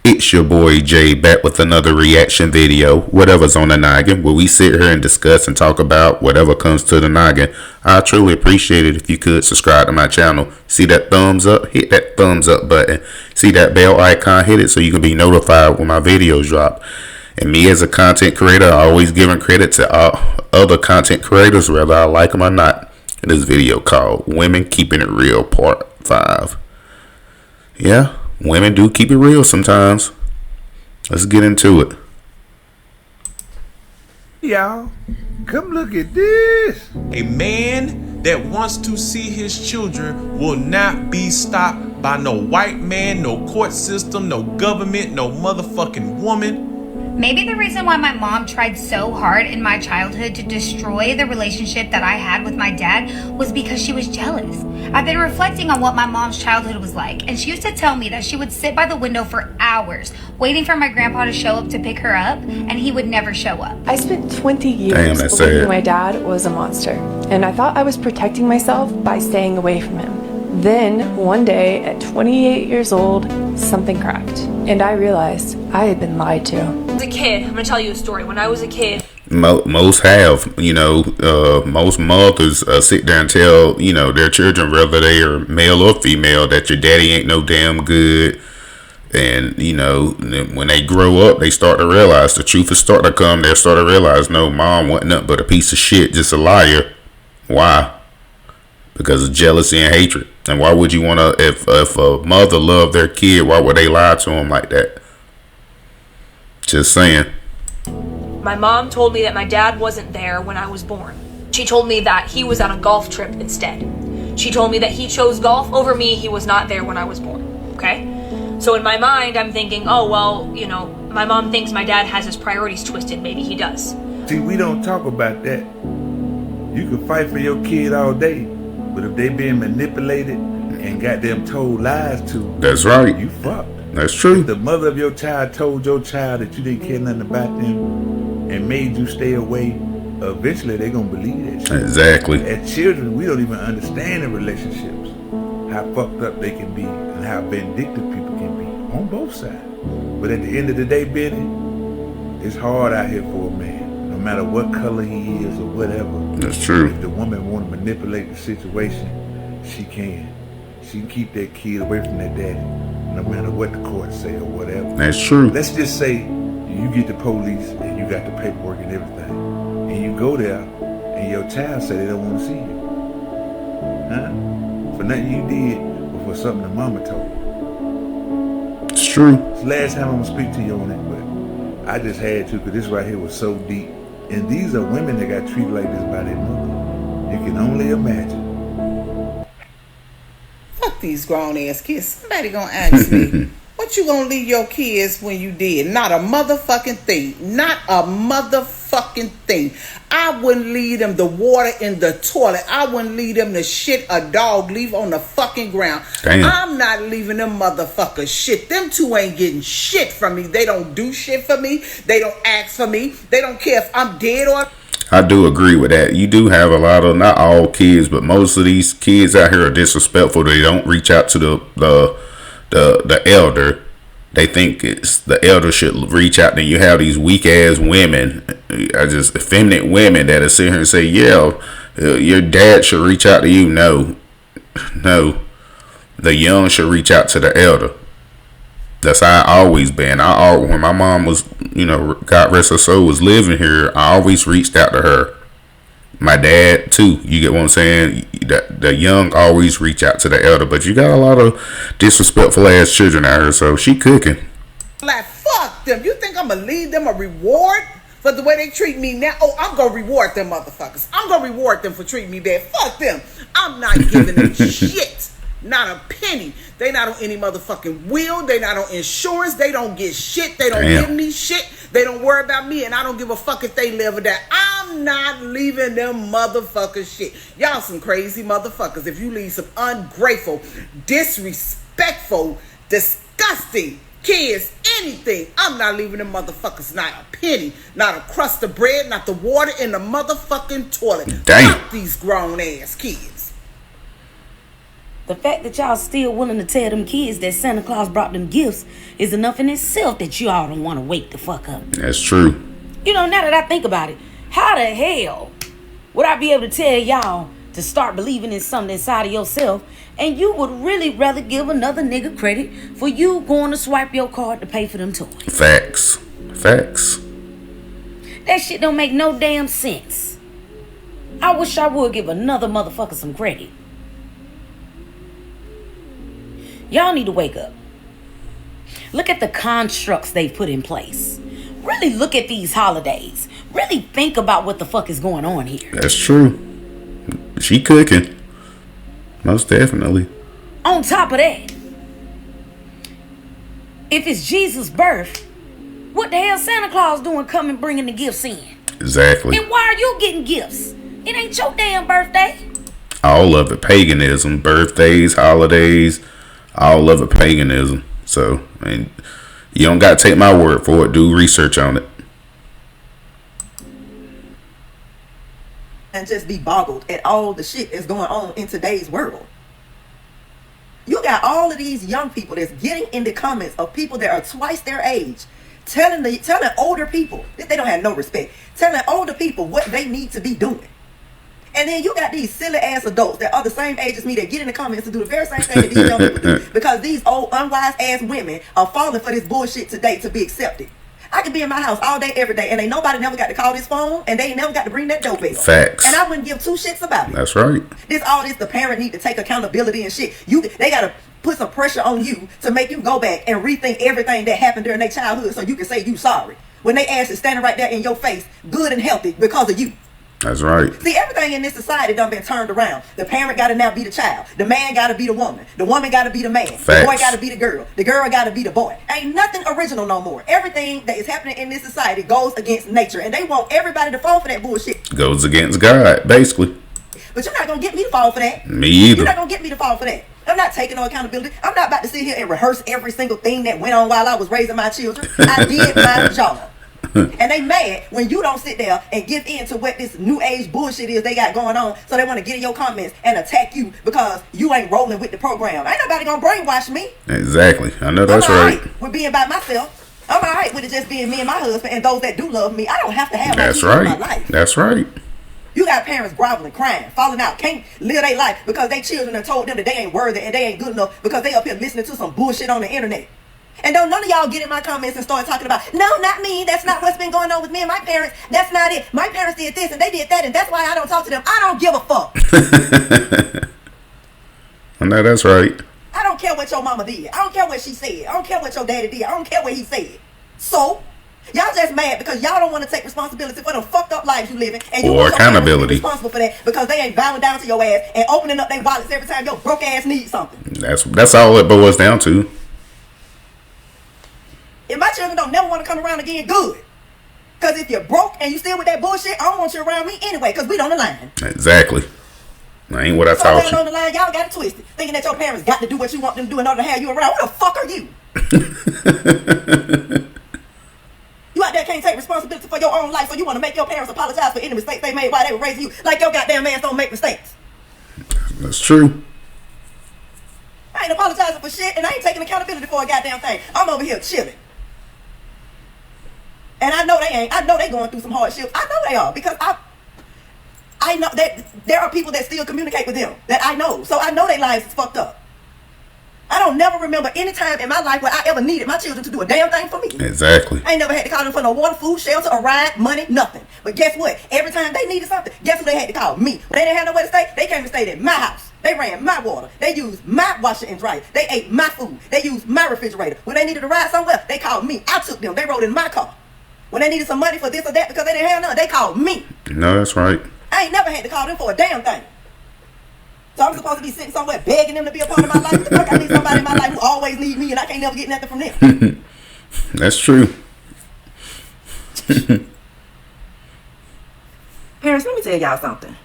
It's your boy Jay back with another reaction video, whatever's on the noggin, where we sit here and discuss and talk about whatever comes to the noggin. I truly appreciate it if you could subscribe to my channel. See that thumbs up? Hit that thumbs up button. See that bell icon? Hit it so you can be notified when my videos drop. And me as a content creator, I always giving credit to other content creators, whether I like them or not. In this video called Women Keeping It Real Part 5. Yeah. Women do keep it real sometimes. Let's get into it. Y'all, come look at this. A man that wants to see his children will not be stopped by no white man, no court system, no government, no motherfucking woman. Maybe the reason why my mom tried so hard in my childhood to destroy the relationship that I had with my dad was because she was jealous. I've been reflecting on what my mom's childhood was like, and she used to tell me that she would sit by the window for hours waiting for my grandpa to show up to pick her up, and he would never show up. I spent 20 years believing my dad was a monster, and I thought I was protecting myself by staying away from him. Then, one day, at 28 years old, something cracked, and I realized I had been lied to. As a kid, I'm gonna tell you a story. When I was a kid, Most have, most mothers sit there and tell, their children, whether they are male or female, that your daddy ain't no damn good. And, when they grow up, they start to realize the truth is starting to come. They'll start to realize, no, mom wasn't nothing but a piece of shit, just a liar. Why? Because of jealousy and hatred. And why would you want to, if a mother loved their kid, why would they lie to him like that? Just saying. my mom told me that my dad wasn't there when I was born. She told me that he was on a golf trip instead. She told me that he chose golf over me. He was not there when I was born. Okay? So in my mind, I'm thinking, oh, well, my mom thinks my dad has his priorities twisted. Maybe he does. See, we don't talk about that. You can fight for your kid all day, but if they being manipulated and got them told lies to, that's right. You fucked. That's true. If the mother of your child told your child that you didn't care nothing about them and made you stay away, eventually they're going to believe that shit. Exactly. As children, we don't even understand the relationships, how fucked up they can be and how vindictive people can be on both sides. But at the end of the day, Benny, it's hard out here for a man, no matter what color he is or whatever. That's true. If the woman want to manipulate the situation, she can. She can keep that kid away from that daddy, no matter what the court say or whatever. That's true. Let's just say you get the police and you got the paperwork and everything, and you go there and your child say they don't want to see you. Huh? For nothing you did, but for something the mama told you. It's true. It's the last time I'm going to speak to you on it, but I just had to, because this right here was so deep. And these are women that got treated like this by their mother. You can only imagine. Fuck these grown ass kids. Somebody gonna ask me, what you gonna leave your kids when you dead? Not a motherfucking thing. Not a motherfucking thing. I wouldn't leave them the water in the toilet. I wouldn't leave them the shit a dog leave on the fucking ground. Damn. I'm not leaving them motherfuckers shit. Them two ain't getting shit from me. They don't do shit for me. They don't ask for me. They don't care if I'm dead or... I do agree with that. You do have a lot of, not all kids, but most of these kids out here are disrespectful. They don't reach out to the elder. They think it's the elder should reach out. Then you have these weak ass women, just effeminate women that are sitting here and say, yeah, your dad should reach out to you. No, the young should reach out to the elder. That's how I always been. When my mom was, God rest her soul, was living here, I always reached out to her. My dad too. You get what I'm saying? The young always reach out to the elder, but you got a lot of disrespectful ass children out here, so she cooking. Like, fuck them. You think I'm gonna leave them a reward for the way they treat me now? Oh, I'm gonna reward them motherfuckers. I'm gonna reward them for treating me bad. Fuck them. I'm not giving them shit. Not a penny. They not on any motherfucking will. They not on insurance. They don't get shit. They don't give me shit. They don't worry about me, and I don't give a fuck if they live or die. I'm not leaving them motherfuckers shit. Y'all some crazy motherfuckers. If you leave some ungrateful, disrespectful, disgusting kids, anything, I'm not leaving them motherfuckers not a penny, not a crust of bread, not the water in the motherfucking toilet. Damn. Fuck these grown ass kids. The fact that y'all still willing to tell them kids that Santa Claus brought them gifts is enough in itself that you all don't want to wake the fuck up. That's true. You know, now that I think about it, how the hell would I be able to tell y'all to start believing in something inside of yourself, and you would really rather give another nigga credit for you going to swipe your card to pay for them toys? Facts. Facts. That shit don't make no damn sense. I wish I would give another motherfucker some credit. Y'all need to wake up. Look at the constructs they've put in place. Really look at these holidays. Really think about what the fuck is going on here. That's true. She cooking. Most definitely. On top of that, if it's Jesus' birth, what the hell Santa Claus doing coming bringing the gifts in? Exactly. And why are you getting gifts? It ain't your damn birthday. All of it paganism. Birthdays, holidays, all of it paganism. So, I mean, you don't got to take my word for it. Do research on it. And just be boggled at all the shit that's going on in today's world. You got all of these young people that's getting in the comments of people that are twice their age, telling older people that they don't have no respect, telling older people what they need to be doing. And then you got these silly ass adults that are the same age as me that get in the comments to do the very same thing that these young people do, because these old unwise ass women are falling for this bullshit today to be accepted. I could be in my house all day, every day, and ain't nobody never got to call this phone, and they ain't never got to ring that doorbell. Facts. And I wouldn't give two shits about it. That's right. The parent need to take accountability and shit. They got to put some pressure on you to make you go back and rethink everything that happened during their childhood so you can say you sorry. When they ass is standing right there in your face, good and healthy because of you. That's right. See, everything in this society done been turned around. The parent got to now be the child. The man got to be the woman. The woman got to be the man. Facts. The boy got to be the girl. The girl got to be the boy. Ain't nothing original no more. Everything that is happening in this society goes against nature, and they want everybody to fall for that bullshit. Goes against God, basically. But you're not going to get me to fall for that. Me either. You're not going to get me to fall for that. I'm not taking no accountability. I'm not about to sit here and rehearse every single thing that went on while I was raising my children. I did my job. And they mad when you don't sit there and give in to what this new age bullshit is they got going on, so they want to get in your comments and attack you because you ain't rolling with the program. Ain't nobody gonna brainwash me. Exactly. I know that's I'm all right. with being by myself. I'm all right with it just being me and my husband and those that do love me. I don't have to have That's in right. my life. That's right. You got parents groveling, crying, falling out, can't live their life because they children have told them that they ain't worthy and they ain't good enough because they up here listening to some bullshit on the internet. And don't none of y'all get in my comments and start talking about, no, not me. That's not what's been going on with me and my parents. That's not it. My parents did this and they did that, and that's why I don't talk to them. I don't give a fuck. I know that's right. I don't care what your mama did. I don't care what she said. I don't care what your daddy did. I don't care what he said. So, y'all just mad because y'all don't want to take responsibility for the fucked up lives you living, and you Or want your parents to be accountability. responsible for that because they ain't bowing down to your ass and opening up their wallets every time your broke ass needs something. That's all it boils down to. If my children don't never want to come around again, good. Because if you're broke and you still with that bullshit, I don't want you around me anyway, because we don't align. Exactly. That ain't what I So taught down you. on the line, y'all got it twisted. Thinking that your parents got to do what you want them to do in order to have you around. Who the fuck are you? You out there can't take responsibility for your own life, so you want to make your parents apologize for any mistakes they made while they were raising you. Like your goddamn ass don't make mistakes. That's true. I ain't apologizing for shit, and I ain't taking accountability for a goddamn thing. I'm over here chilling. And I know they ain't. I know they going through some hardships. I know they are, because I know that there are people that still communicate with them that I know. So I know their lives is fucked up. I don't never remember any time in my life where I ever needed my children to do a damn thing for me. Exactly. I ain't never had to call them for no water, food, shelter, a ride, money, nothing. But guess what? Every time they needed something, guess who they had to call? Me. When they didn't have nowhere to stay, they came and stayed at my house. They ran my water. They used my washer and dryer. They ate my food. They used my refrigerator. When they needed to ride somewhere, they called me. I took them. They rode in my car. When they needed some money for this or that because they didn't have none, they called me. No, that's right. I ain't never had to call them for a damn thing. So I'm supposed to be sitting somewhere begging them to be a part of my life? What the fuck? I need somebody in my life who always need me and I can't never get nothing from them. That's true. Parents, let me tell y'all something.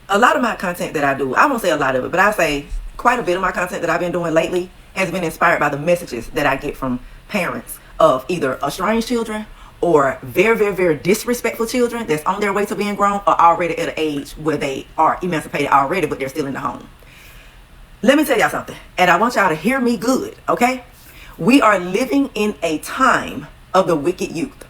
A lot of my content that I do, I won't say a lot of it, but I say quite a bit of my content that I've been doing lately has been inspired by the messages that I get from parents of either estranged children or very, very, very disrespectful children that's on their way to being grown or already at an age where they are emancipated already, but they're still in the home. Let me tell y'all something, and I want y'all to hear me good, okay? We are living in a time of the wicked youth.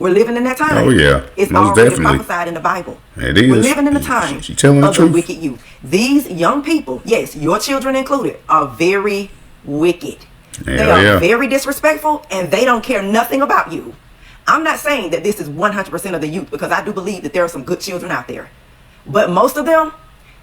We're living in that time. Oh yeah, it's most already definitely prophesied in the Bible. It is. We're living in a time She telling of the the truth. wicked youth. These young people, yes, your children included, are very wicked. They Hell are yeah. very disrespectful, and they don't care nothing about you. I'm not saying that this is 100% of the youth, because I do believe that there are some good children out there. But most of them,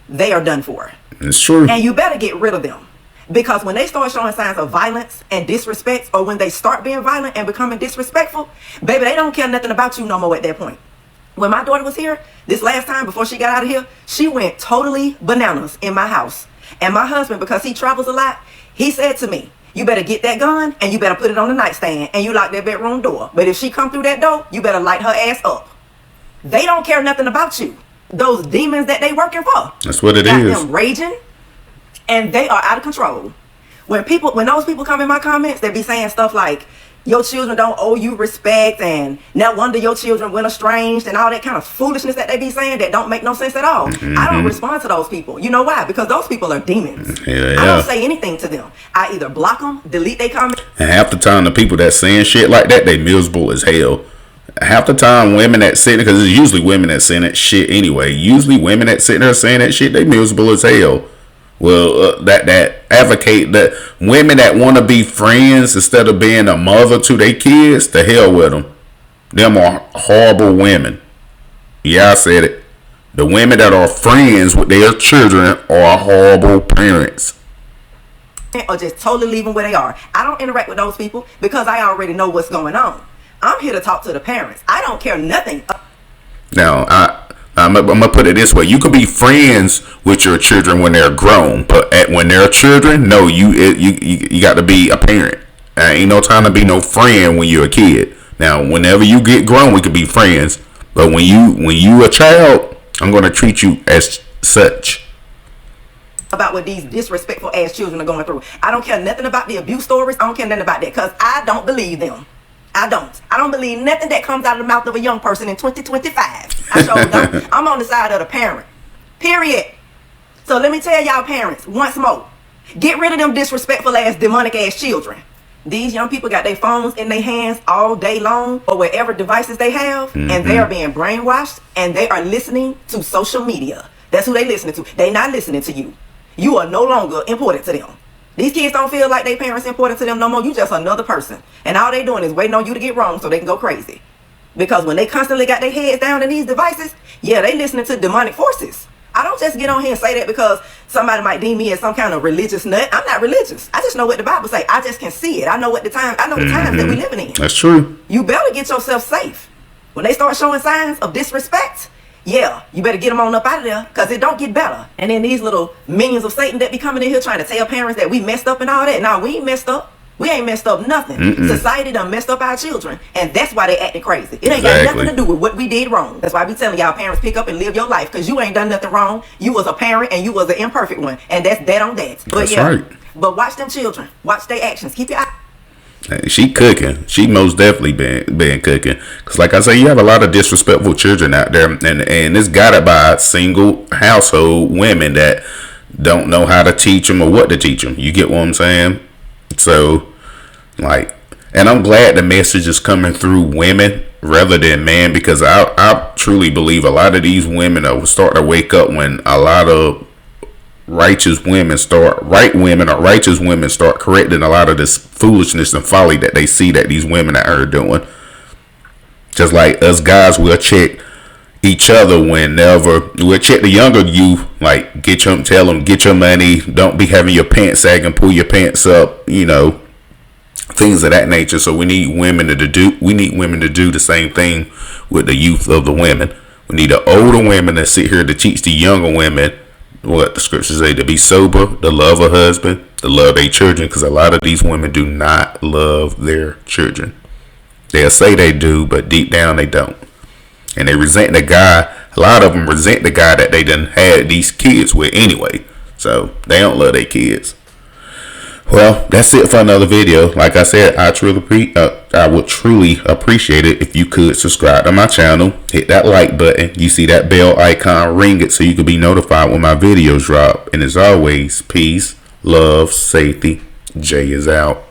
they are done for. It's true. And you better get rid of them. Because when they start showing signs of violence and disrespect, or when they start being violent and becoming disrespectful, baby, they don't care nothing about you no more at that point. When my daughter was here, this last time before she got out of here, she went totally bananas in my house. And my husband, because he travels a lot, he said to me, you better get that gun and you better put it on the nightstand and you lock that bedroom door. But if she come through that door, you better light her ass up. They don't care nothing about you. Those demons that they working for. That's what it got is. them raging, and they are out of control. When those people come in my comments, they be saying stuff like, your children don't owe you respect, and no wonder your children went estranged, and all that kind of foolishness that they be saying that don't make no sense at all. I don't respond to those people. You know why? Because those people are demons. Yeah, I don't say anything to them. I either block them, delete their comments. And half the time, the people that saying shit like that, they miserable as hell. Half the time, women that sitting, because it's usually women that saying that shit anyway. Usually, women that sitting there saying that shit, they miserable as hell. Well, that advocate that women that want to be friends instead of being a mother to their kids, the hell with them. Them are horrible women. Yeah, I said it. The women that are friends with their children are horrible parents. Or just totally leave them where they are. I don't interact with those people because I already know what's going on. I'm here to talk to the parents. I don't care nothing. Now, I'm gonna put it this way: you could be friends with your children when they're grown, but when they're children, no, you got to be a parent. Ain't no time to be no friend when you're a kid. Now, whenever you get grown, we could be friends, but when you a child, I'm gonna treat you as such. About what these disrespectful ass children are going through. I don't care nothing about the abuse stories. I don't care nothing about that because I don't believe them. I don't believe nothing that comes out of the mouth of a young person in 2025. I sure don't. I'm on the side of the parent. Period. So let me tell y'all parents once more. Get rid of them disrespectful ass, demonic ass children. These young people got their phones in their hands all day long or wherever devices they have, and they are being brainwashed and they are listening to social media. That's who they listening to. They not listening to you. You are no longer important to them. These kids don't feel like their parents important to them no more. You just another person. And all they doing is waiting on you to get wrong so they can go crazy. Because when they constantly got their heads down in these devices, yeah, they listening to demonic forces. I don't just get on here and say that because somebody might deem me as some kind of religious nut. I'm not religious. I just know what the Bible say. I just can see it. I know the times that we living in. That's true. You better get yourself safe. When they start showing signs of disrespect, yeah, you better get them on up out of there because it don't get better. And then these little minions of Satan that be coming in here trying to tell parents that we messed up and all that. No, we ain't messed up. We ain't messed up nothing. Society done messed up our children, and that's why they acting crazy. It ain't got nothing to do with what we did wrong. That's why I be telling y'all parents, pick up and live your life because you ain't done nothing wrong. You was a parent and you was an imperfect one, and that's that on that. But that's right. But watch them children. Watch their actions. Keep your eye. She cooking. She most definitely been cooking. Cause like I say, you have a lot of disrespectful children out there, and it's guided by single household women that don't know how to teach them or what to teach them. You get what I'm saying? So, like, and I'm glad the message is coming through women rather than men, because I truly believe a lot of these women will start to wake up when a lot of righteous women start correcting a lot of this foolishness and folly that they see that these women are doing. Just like us guys, we'll check each other whenever we'll check the younger you, like tell them get your money, don't be having your pants sagging, pull your pants up, things of that nature. So we need women to do the same thing with the youth of the women. We need the older women to sit here to teach the younger women what the scriptures say: to be sober, to love a husband, to love their children, because a lot of these women do not love their children. They'll say they do, but deep down they don't. And they resent the guy. A lot of them resent the guy that they done had these kids with anyway. So they don't love their kids. Well, that's it for another video. Like I said, I would truly appreciate it if you could subscribe to my channel, hit that like button. You see that bell icon, ring it so you can be notified when my videos drop. And as always, peace, Love, safety. Jay is out.